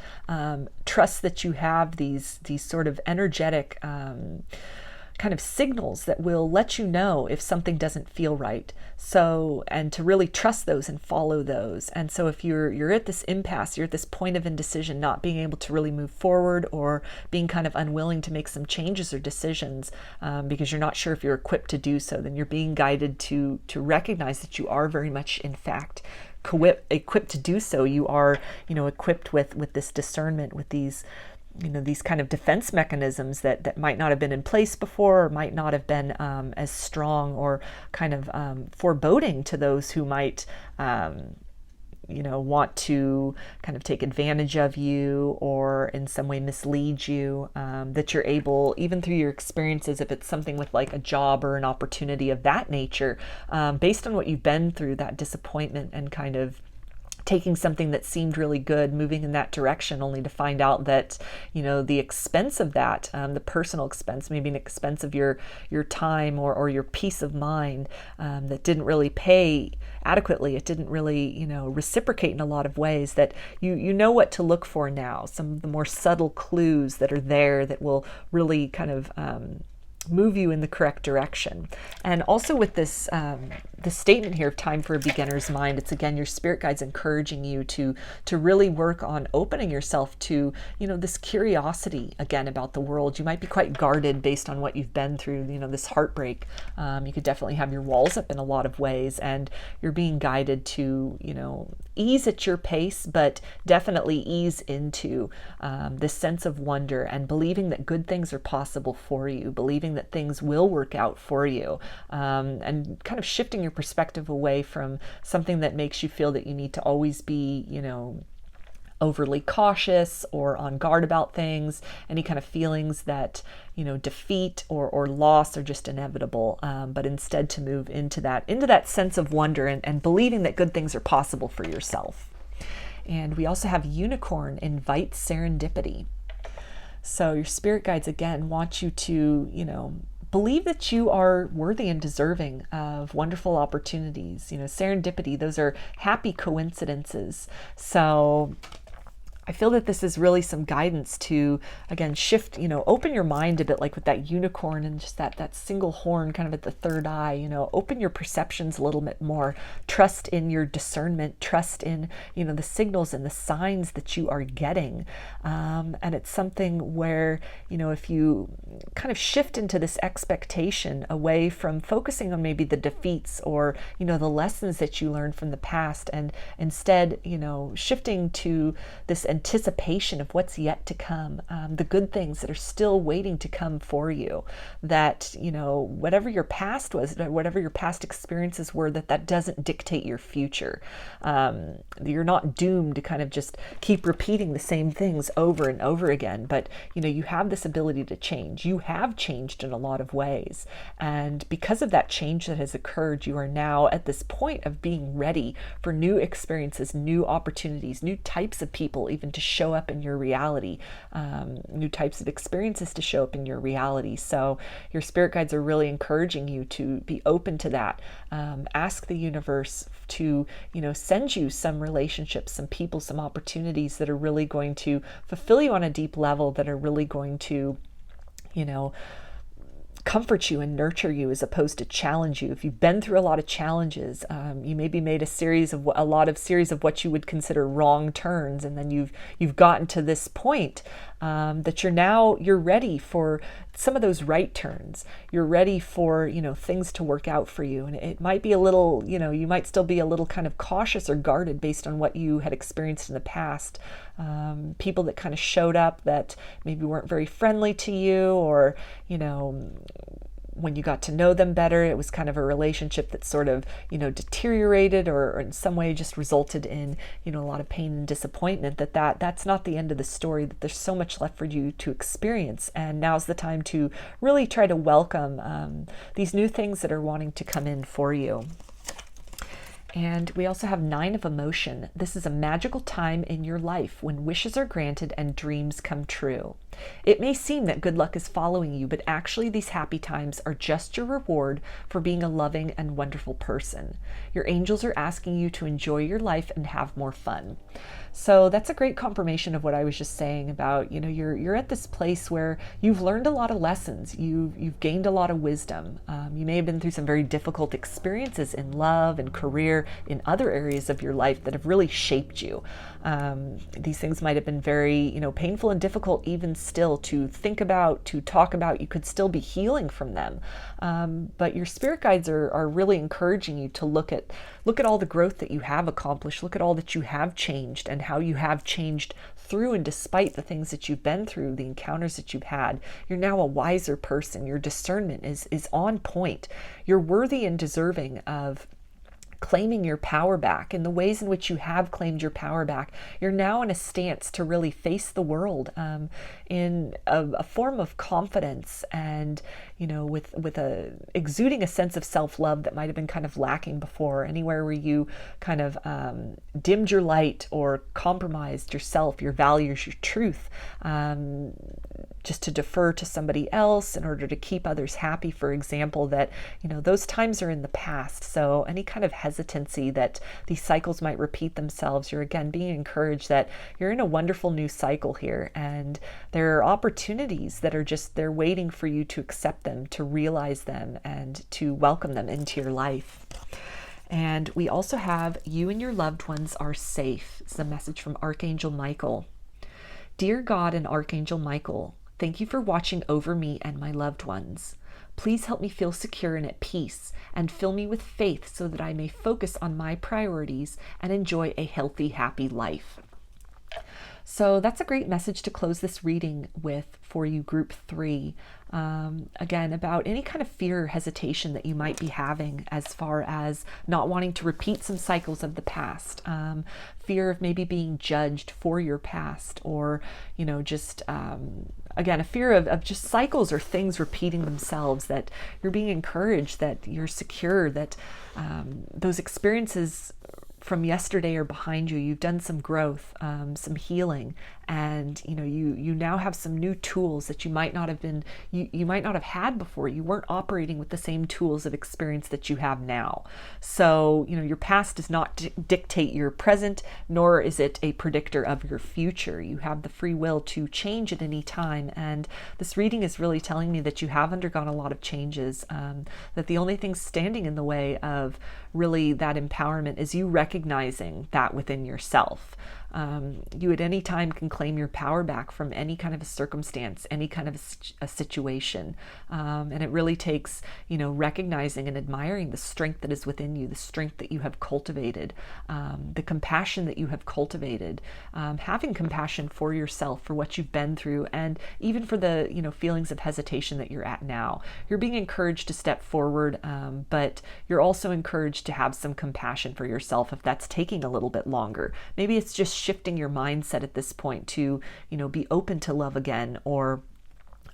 Trust that you have these sort of energetic kind of signals that will let you know if something doesn't feel right. So, and to really trust those and follow those. And so if you're at this impasse, you're at this point of indecision, not being able to really move forward, or being kind of unwilling to make some changes or decisions because you're not sure if you're equipped to do so, then you're being guided to recognize that you are very much, in fact, equipped to do so. You are, equipped with this discernment, with these kind of defense mechanisms that might not have been in place before, or might not have been as strong, or kind of foreboding to those who might, want to kind of take advantage of you or in some way mislead you, that you're able, even through your experiences, if it's something with like a job or an opportunity of that nature, based on what you've been through, that disappointment, and kind of taking something that seemed really good, moving in that direction, only to find out that, the expense of that, the personal expense, maybe an expense of your time or your peace of mind, that didn't really pay adequately. It didn't really, reciprocate in a lot of ways, that you know what to look for now. Some of the more subtle clues that are there that will really kind of move you in the correct direction. And also with this statement here of time for a beginner's mind, it's again your spirit guides encouraging you to really work on opening yourself to this curiosity again about the world. You might be quite guarded based on what you've been through, this heartbreak. You could definitely have your walls up in a lot of ways, and you're being guided to ease at your pace, but definitely ease into this sense of wonder and believing that good things are possible for you, believing that things will work out for you, and kind of shifting your perspective away from something that makes you feel that you need to always be, overly cautious or on guard about things, any kind of feelings that, defeat or loss are just inevitable, but instead to move into that sense of wonder and believing that good things are possible for yourself. And we also have unicorn invites serendipity. So your spirit guides again want you to, believe that you are worthy and deserving of wonderful opportunities. Serendipity, those are happy coincidences. So I feel that this is really some guidance to, again, shift, open your mind a bit, like with that unicorn and just that single horn kind of at the third eye, open your perceptions a little bit more, trust in your discernment, trust in, the signals and the signs that you are getting. And it's something where, if you kind of shift into this expectation away from focusing on maybe the defeats or, the lessons that you learned from the past, and instead, shifting to this anticipation of what's yet to come, the good things that are still waiting to come for you, that, whatever your past was, whatever your past experiences were, that doesn't dictate your future. You're not doomed to kind of just keep repeating the same things over and over again, but, you have this ability to change. You have changed in a lot of ways. And because of that change that has occurred, you are now at this point of being ready for new experiences, new opportunities, new types of people, even to show up in your reality, new types of experiences to show up in your reality. So your spirit guides are really encouraging you to be open to that. Ask the universe to, send you some relationships, some people, some opportunities that are really going to fulfill you on a deep level, that are really going to, comfort you and nurture you as opposed to challenge you. If you've been through a lot of challenges, you maybe made a series of what you would consider wrong turns, and then you've gotten to this point that you're ready for some of those right turns. You're ready for things to work out for you, and it might be a little, you might still be a little kind of cautious or guarded based on what you had experienced in the past. People that kind of showed up that maybe weren't very friendly to you, or when you got to know them better, it was kind of a relationship that sort of, deteriorated or in some way just resulted in, a lot of pain and disappointment, that's not the end of the story, that there's so much left for you to experience. And now's the time to really try to welcome these new things that are wanting to come in for you. And we also have 9 of emotion. This is a magical time in your life when wishes are granted and dreams come true. It may seem that good luck is following you, but actually these happy times are just your reward for being a loving and wonderful person. Your angels are asking you to enjoy your life and have more fun. So that's a great confirmation of what I was just saying about, you're at this place where you've learned a lot of lessons. You've gained a lot of wisdom. You may have been through some very difficult experiences in love and career, in other areas of your life that have really shaped you. These things might have been very, painful and difficult even still to think about, to talk about. You could still be healing from them. But your spirit guides are really encouraging you to look at all the growth that you have accomplished, look at all that you have changed and how you have changed through and despite the things that you've been through, the encounters that you've had. You're now a wiser person. Your discernment is on point. You're worthy and deserving of claiming your power back in the ways in which you have claimed your power back. You're now in a stance to really face the world in a form of confidence and, with exuding a sense of self-love that might have been kind of lacking before. Anywhere where you kind of dimmed your light or compromised yourself, your values, your truth, just to defer to somebody else in order to keep others happy, for example, that, those times are in the past. So any kind of hesitancy that these cycles might repeat themselves, you're again being encouraged that you're in a wonderful new cycle here, and there are opportunities that are just, they're waiting for you to accept them, to realize them, and to welcome them into your life. And we also have, you and your loved ones are safe. It's a message from Archangel Michael. Dear God and Archangel Michael, thank you for watching over me and my loved ones. Please help me feel secure and at peace, and fill me with faith so that I may focus on my priorities and enjoy a healthy, happy life. So that's a great message to close this reading with for you, group 3. Again, about any kind of fear or hesitation that you might be having as far as not wanting to repeat some cycles of the past, fear of maybe being judged for your past, or, again, a fear of just cycles or things repeating themselves, that you're being encouraged, that you're secure, that those experiences from yesterday are behind you. You've done some growth, some healing, and you now have some new tools that you might not have had before. You weren't operating with the same tools of experience that you have now. So your past does not dictate your present, nor is it a predictor of your future. You have the free will to change at any time, and this reading is really telling me that you have undergone a lot of changes, that the only thing standing in the way of really that empowerment is you recognizing that within yourself. You at any time can claim your power back from any kind of a circumstance, any kind of a situation. And it really takes, recognizing and admiring the strength that is within you, the strength that you have cultivated, the compassion that you have cultivated, having compassion for yourself, for what you've been through, and even for the, feelings of hesitation that you're at now. You're being encouraged to step forward, but you're also encouraged to have some compassion for yourself if that's taking a little bit longer. Maybe it's just shifting your mindset at this point to, be open to love again, or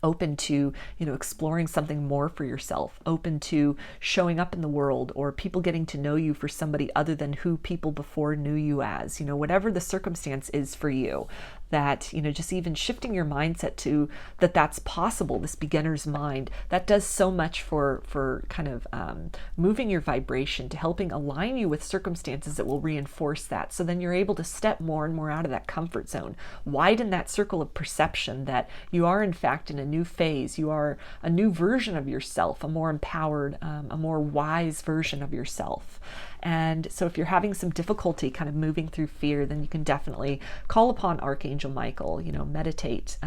open to, exploring something more for yourself, open to showing up in the world, or people getting to know you for somebody other than who people before knew you as, whatever the circumstance is for you. That, just even shifting your mindset to that's possible, this beginner's mind, that does so much for kind of moving your vibration, to helping align you with circumstances that will reinforce that. So then you're able to step more and more out of that comfort zone, widen that circle of perception that you are in fact in a new phase. You are a new version of yourself, a more empowered, a more wise version of yourself. And so if you're having some difficulty kind of moving through fear, then you can definitely call upon Archangel Michael, meditate,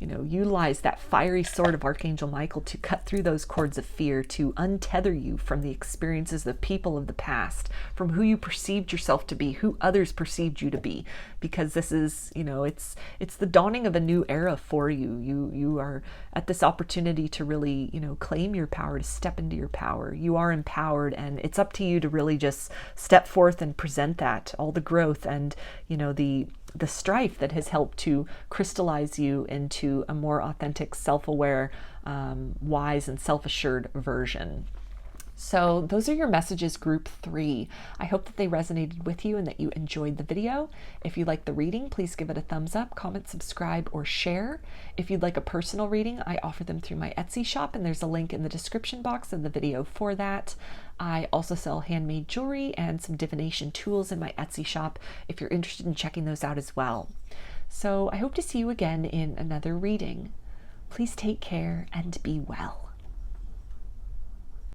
utilize that fiery sword of Archangel Michael to cut through those cords of fear, to untether you from the experiences of people of the past, from who you perceived yourself to be, who others perceived you to be, because this is, it's the dawning of a new era for you. You are at this opportunity to really, claim your power, to step into your power. You are empowered, and it's up to you to really just step forth and present that, all the growth and, the strife that has helped to crystallize you into a more authentic, self-aware, wise and self-assured version. So those are your messages, group 3. I hope that they resonated with you and that you enjoyed the video. If you like the reading, please give it a thumbs up, comment, subscribe, or share. If you'd like a personal reading, I offer them through my Etsy shop, and there's a link in the description box of the video for that. I also sell handmade jewelry and some divination tools in my Etsy shop if you're interested in checking those out as well. So I hope to see you again in another reading. Please take care and be well.